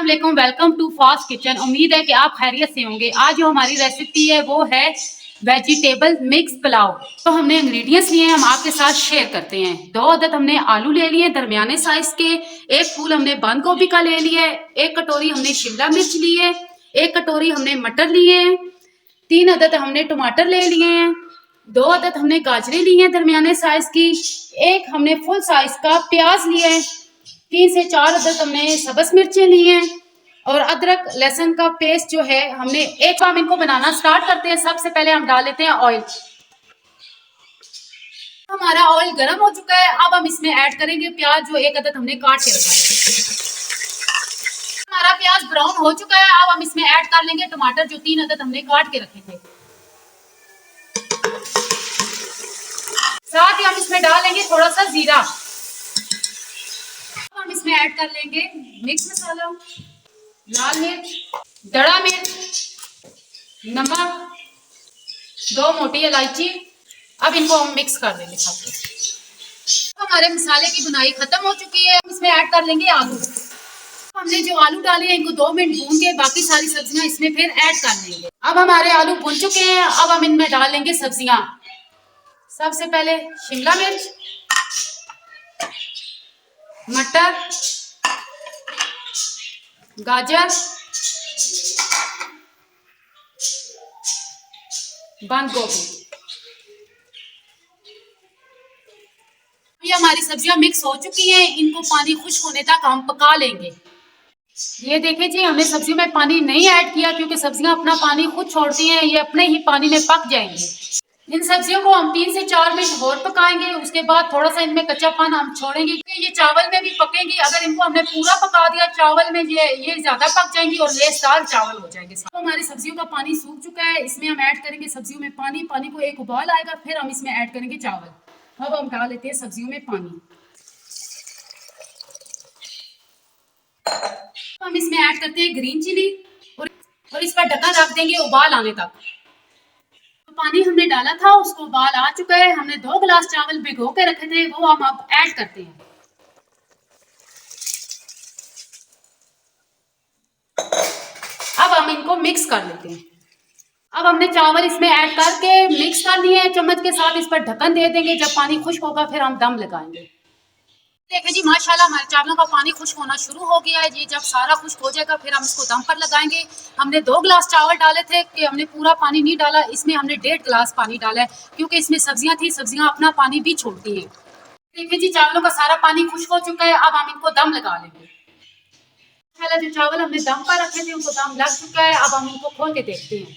अस्सलामुअलैकुम, welcome to fast kitchen. उम्मीद है कि आप खैरियत से होंगे। आज जो हमारी रेसिपी है वो है वेजिटेबल मिक्स पुलाव। तो हमने इंग्रेडिएंट्स लिए हैं, हम आपके साथ शेयर करते हैं। 2 अदद हमने आलू ले लिए दरमियाने साइज के, 1 फूल हमने बंद गोभी का ले लिया है, 1 कटोरी हमने शिमला मिर्च ली है, 1 कटोरी हमने मटर लिए हैं, 3 अदद हमने टमाटर ले लिए हैं, 2 अदद हमने गाजरें ली हैं दरमियाने साइज की, 1 हमने फुल साइज का प्याज लिया है, 3 से 4 अदद हमने सब्ज मिर्चें ली हैं और अदरक लहसुन का पेस्ट जो है हमने एक। हम इनको बनाना स्टार्ट करते हैं। सबसे पहले हम डाल लेते हैं ऑयल। हमारा ऑयल गर्म हो चुका है। अब हम इसमें ऐड करेंगे प्याज, जो 1 अदद हमने काट के रखा था। हमारा प्याज ब्राउन हो चुका है। अब हम इसमें ऐड कर लेंगे टमाटर, जो 3 अदद हमने काट के रखे थे। साथ ही हम इसमें डाल लेंगे थोड़ा सा जीरा। हम इसमें ऐड कर लेंगे मिक्स मसाला, लाल मिर्च, दड़ा मिर्च, नमक, 2 मोटी इलायची। अब इनको हम मिक्स कर देंगे साथ। हमारे मसाले की बुनाई खत्म हो चुकी है। हम इसमें ऐड कर लेंगे आलू। हमने जो आलू डाले हैं इनको 2 मिनट भून के बाकी सारी सब्जियां इसमें फिर ऐड कर लेंगे। अब हमारे आलू भून चुके हैं। अब हम इनमें डाल लेंगे सब्जियां। सबसे पहले शिमला मिर्च, मटर, गाजर, बंद गोभी। ये हमारी सब्जियां मिक्स हो चुकी हैं। इनको पानी खुश्क होने तक हम पका लेंगे। ये देखिए जी, हमने सब्जियों में पानी नहीं ऐड किया क्योंकि सब्जियां अपना पानी खुद छोड़ती हैं। ये अपने ही पानी में पक जाएंगी। इन सब्जियों को हम 3 से 4 मिनट और पकाएंगे। उसके बाद थोड़ा सा इनमें कच्चापन हम छोड़ेंगे। ये चावल में भी पकेंगी। अगर इनको हमने पूरा पका दिया चावल में, ये ज्यादा पक जाएंगी और लेसदार चावल हो जाएंगे। तो हमारी सब्जियों का पानी सूख चुका है। इसमें हम ऐड करेंगे सब्जियों में पानी। पानी को एक उबाल आएगा, फिर हम इसमें ऐड करेंगे चावल। अब हम डाल लेते हैं सब्जियों में पानी। हम इसमें ऐड करते हैं ग्रीन चिली और इस पर ढक्कन रख देंगे उबाल आने तक। तो पानी हमने डाला था, उसको उबाल आ चुका है। हमने 2 गिलास चावल भिगो के रखे थे, वो हम अब ऐड करते हैं। अब हम इनको मिक्स कर लेते हैं। अब हमने चावल इसमें ऐड करके मिक्स कर लिए हैं चम्मच के साथ। इस पर ढक्कन दे देंगे। जब पानी खुश्क होगा फिर हम दम लगाएंगे। देखिए जी, माशाल्लाह हमारे चावलों का पानी खुश्क होना शुरू हो गया है जी। जब सारा खुश्क हो जाएगा फिर हम इसको दम पर लगाएंगे। हमने 2 गिलास चावल डाले थे कि हमने पूरा पानी नहीं डाला। इसमें हमने 1.5 गिलास पानी डाला है क्योंकि इसमें सब्जियां थी। सब्जियां अपना पानी भी छोड़ती हैं। देखिए जी, चावलों का सारा पानी खुश्क हो चुका है। अब हम इनको दम लगा लेंगे। पहले जो चावल हमने दम पर रखे थे उनको दम लग चुका है। अब हम इनको खोल के देखते हैं।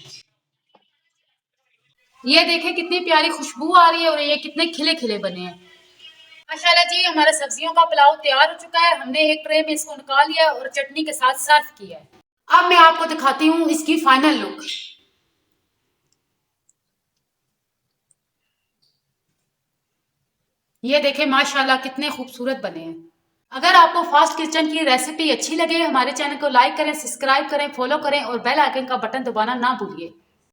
ये देखिए कितनी प्यारी खुशबू आ रही है और ये कितने खिले खिले बने हैं। माशाल्लाह जी, हमारा सब्जियों का पुलाव तैयार हो चुका है। हमने एक ट्रे में इसको निकाल लिया और चटनी के साथ सर्व किया है। अब मैं आपको दिखाती हूँ इसकी फाइनल लुक। ये देखें माशाल्लाह कितने खूबसूरत बने हैं। अगर आपको फास्ट किचन की रेसिपी अच्छी लगे, हमारे चैनल को लाइक करें, सब्सक्राइब करें, फॉलो करें और बेल आइकन का बटन दबाना ना भूलिए।